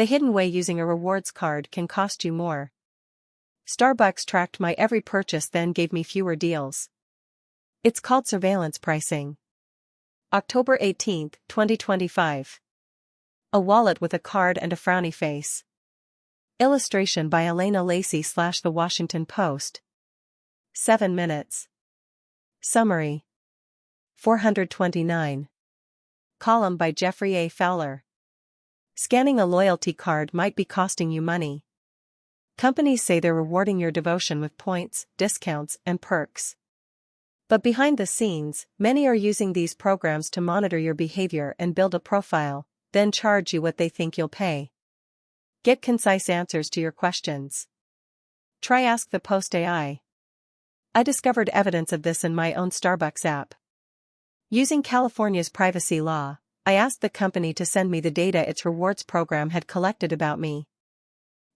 The hidden way using a rewards card can cost you more. Starbucks tracked my every purchase, then gave me fewer deals. It's called surveillance pricing. October 18, 2025. A wallet with a card and a frowny face. Illustration by Elena Lacey / The Washington Post. 7 minutes. Summary. 429. Column by Jeffrey A. Fowler. Scanning a loyalty card might be costing you money. Companies say they're rewarding your devotion with points, discounts, and perks. But behind the scenes, many are using these programs to monitor your behavior and build a profile, then charge you what they think you'll pay. Get concise answers to your questions. Try Ask the Post AI. I discovered evidence of this in my own Starbucks app. Using California's privacy law, I asked the company to send me the data its rewards program had collected about me.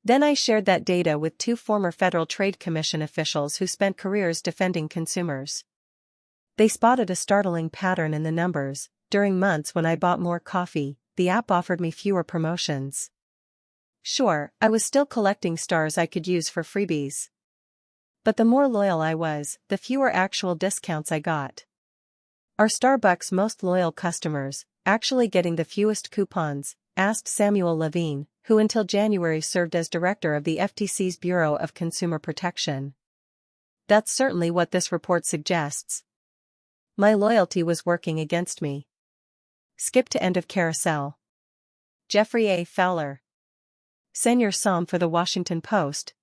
Then I shared that data with 2 former Federal Trade Commission officials who spent careers defending consumers. They spotted a startling pattern in the numbers. During months when I bought more coffee, the app offered me fewer promotions. Sure, I was still collecting stars I could use for freebies. But the more loyal I was, the fewer actual discounts I got. Are Starbucks' most loyal customers actually getting the fewest coupons? Asked Samuel Levine, who until January served as director of the FTC's Bureau of Consumer Protection. That's certainly what this report suggests. My loyalty was working against me. Skip to end of carousel. Jeffrey A. Fowler. Senior Psalm for The Washington Post.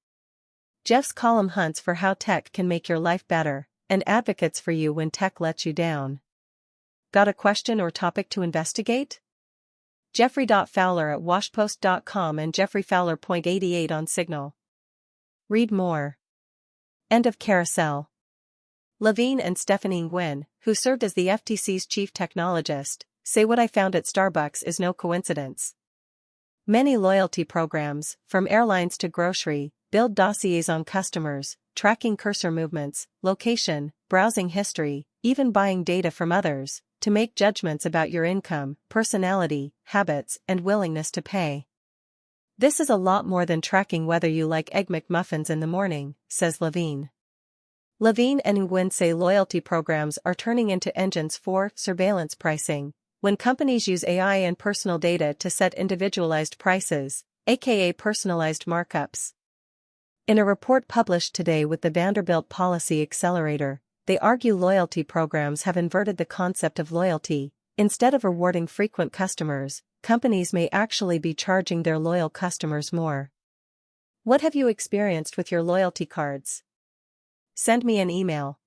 Jeff's column hunts for how tech can make your life better, and advocates for you when tech lets you down. Got a question or topic to investigate? Jeffrey.Fowler at washpost.com and jeffreyfowler.88 on Signal. Read more. End of carousel. Levine and Stephanie Nguyen, who served as the FTC's chief technologist, say what I found at Starbucks is no coincidence. Many loyalty programs, from airlines to grocery, build dossiers on customers, tracking cursor movements, location, browsing history, even buying data from others, to make judgments about your income, personality, habits, and willingness to pay. This is a lot more than tracking whether you like Egg McMuffins in the morning, says Levine. Levine and Nguyen say loyalty programs are turning into engines for surveillance pricing, when companies use AI and personal data to set individualized prices, aka personalized markups. In a report published today with the Vanderbilt Policy Accelerator, they argue loyalty programs have inverted the concept of loyalty. Instead of rewarding frequent customers, companies may actually be charging their loyal customers more. What have you experienced with your loyalty cards? Send me an email.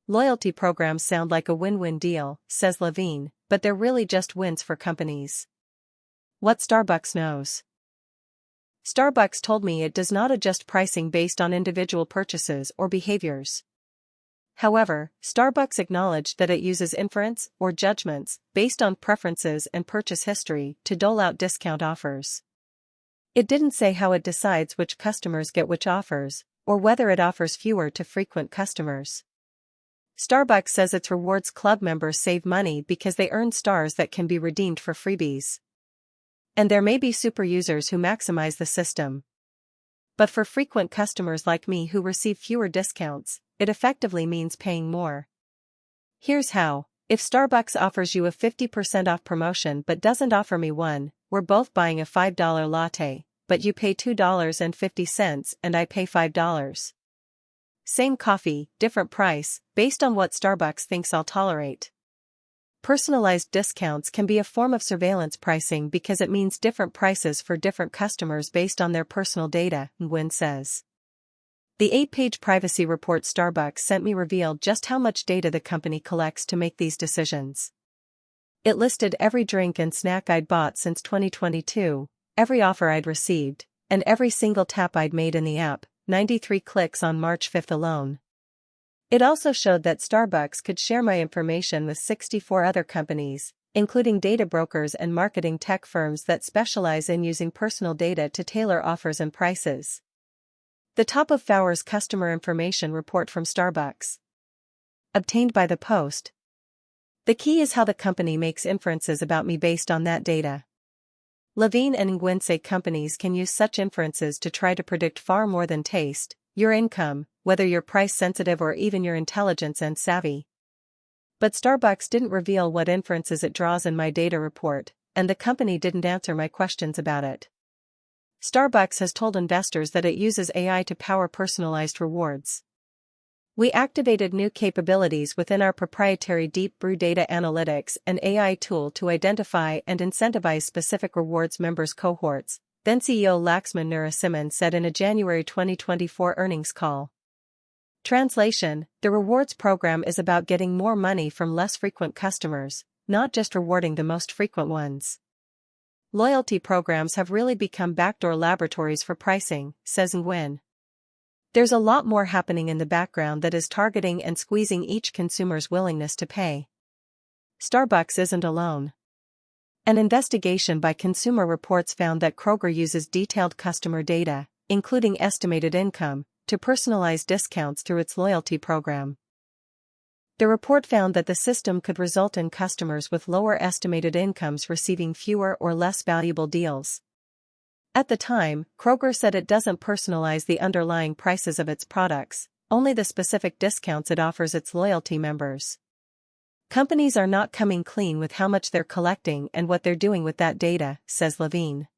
Loyalty programs sound like a win-win deal, says Levine, but they're really just wins for companies. What Starbucks knows. Starbucks told me it does not adjust pricing based on individual purchases or behaviors. However, Starbucks acknowledged that it uses inference or judgments based on preferences and purchase history to dole out discount offers. It didn't say how it decides which customers get which offers, or whether it offers fewer to frequent customers. Starbucks says its rewards club members save money because they earn stars that can be redeemed for freebies. And there may be super users who maximize the system. But for frequent customers like me who receive fewer discounts, it effectively means paying more. Here's how. If Starbucks offers you a 50% off promotion but doesn't offer me one, we're both buying a $5 latte, but you pay $2.50 and I pay $5. Same coffee, different price, based on what Starbucks thinks I'll tolerate. Personalized discounts can be a form of surveillance pricing because it means different prices for different customers based on their personal data, Nguyen says. The 8-page privacy report Starbucks sent me revealed just how much data the company collects to make these decisions. It listed every drink and snack I'd bought since 2022, every offer I'd received, and every single tap I'd made in the app, 93 clicks on March 5 alone. It also showed that Starbucks could share my information with 64 other companies, including data brokers and marketing tech firms that specialize in using personal data to tailor offers and prices. The top of Fowler's customer information report from Starbucks. Obtained by the Post. The key is how the company makes inferences about me based on that data. Levine and Nguyen say companies can use such inferences to try to predict far more than taste, your income, whether you're price sensitive or even your intelligence and savvy. But Starbucks didn't reveal what inferences it draws in my data report, and the company didn't answer my questions about it. Starbucks has told investors that it uses AI to power personalized rewards. We activated new capabilities within our proprietary Deep Brew data analytics and AI tool to identify and incentivize specific rewards members' cohorts, then CEO Laxman Narasimhan said in a January 2024 earnings call. Translation: the rewards program is about getting more money from less frequent customers, not just rewarding the most frequent ones. Loyalty programs have really become backdoor laboratories for pricing, says Nguyen. There's a lot more happening in the background that is targeting and squeezing each consumer's willingness to pay. Starbucks isn't alone. An investigation by Consumer Reports found that Kroger uses detailed customer data, including estimated income, to personalize discounts through its loyalty program. The report found that the system could result in customers with lower estimated incomes receiving fewer or less valuable deals. At the time, Kroger said it doesn't personalize the underlying prices of its products, only the specific discounts it offers its loyalty members. Companies are not coming clean with how much they're collecting and what they're doing with that data, says Levine.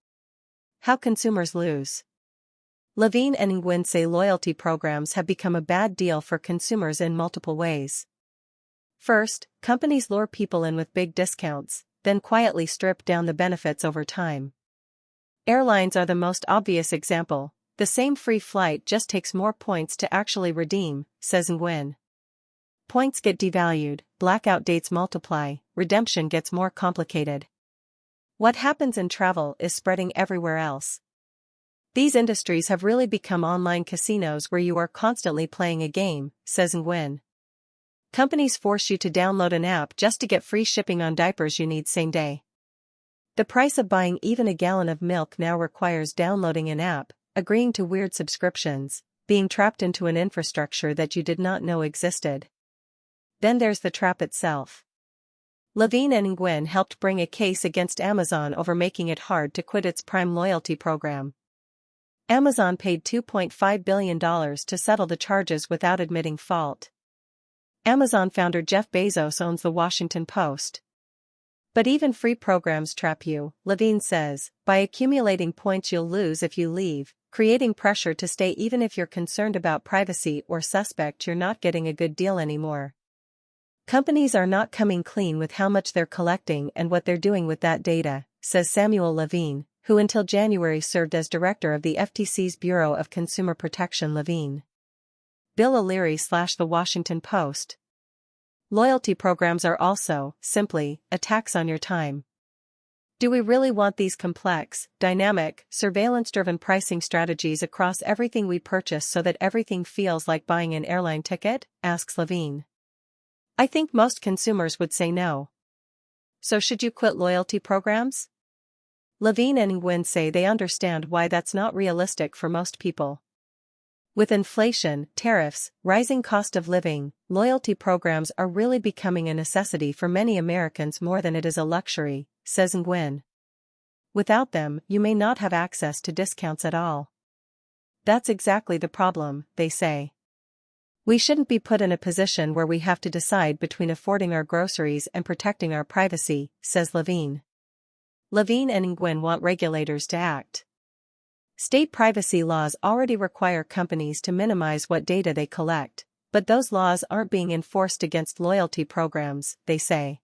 How consumers lose. Levine and Nguyen say loyalty programs have become a bad deal for consumers in multiple ways. First, companies lure people in with big discounts, then quietly strip down the benefits over time. Airlines are the most obvious example. The same free flight just takes more points to actually redeem, says Nguyen. Points get devalued, blackout dates multiply, redemption gets more complicated. What happens in travel is spreading everywhere else. These industries have really become online casinos where you are constantly playing a game, says Nguyen. Companies force you to download an app just to get free shipping on diapers you need same day. The price of buying even a gallon of milk now requires downloading an app, agreeing to weird subscriptions, being trapped into an infrastructure that you did not know existed. Then there's the trap itself. Levine and Nguyen helped bring a case against Amazon over making it hard to quit its Prime loyalty program. Amazon paid $2.5 billion to settle the charges without admitting fault. Amazon founder Jeff Bezos owns The Washington Post. But even free programs trap you, Levine says, by accumulating points you'll lose if you leave, creating pressure to stay even if you're concerned about privacy or suspect you're not getting a good deal anymore. Companies are not coming clean with how much they're collecting and what they're doing with that data, says Samuel Levine, who until January served as director of the FTC's Bureau of Consumer Protection. Levine. Bill O'Leary / The Washington Post. Loyalty programs are also, simply, a tax on your time. Do we really want these complex, dynamic, surveillance-driven pricing strategies across everything we purchase so that everything feels like buying an airline ticket? Asks Levine. I think most consumers would say no. So should you quit loyalty programs? Levine and Nguyen say they understand why that's not realistic for most people. With inflation, tariffs, rising cost of living, loyalty programs are really becoming a necessity for many Americans more than it is a luxury, says Nguyen. Without them, you may not have access to discounts at all. That's exactly the problem, they say. We shouldn't be put in a position where we have to decide between affording our groceries and protecting our privacy, says Levine. Levine and Nguyen want regulators to act. State privacy laws already require companies to minimize what data they collect, but those laws aren't being enforced against loyalty programs, they say.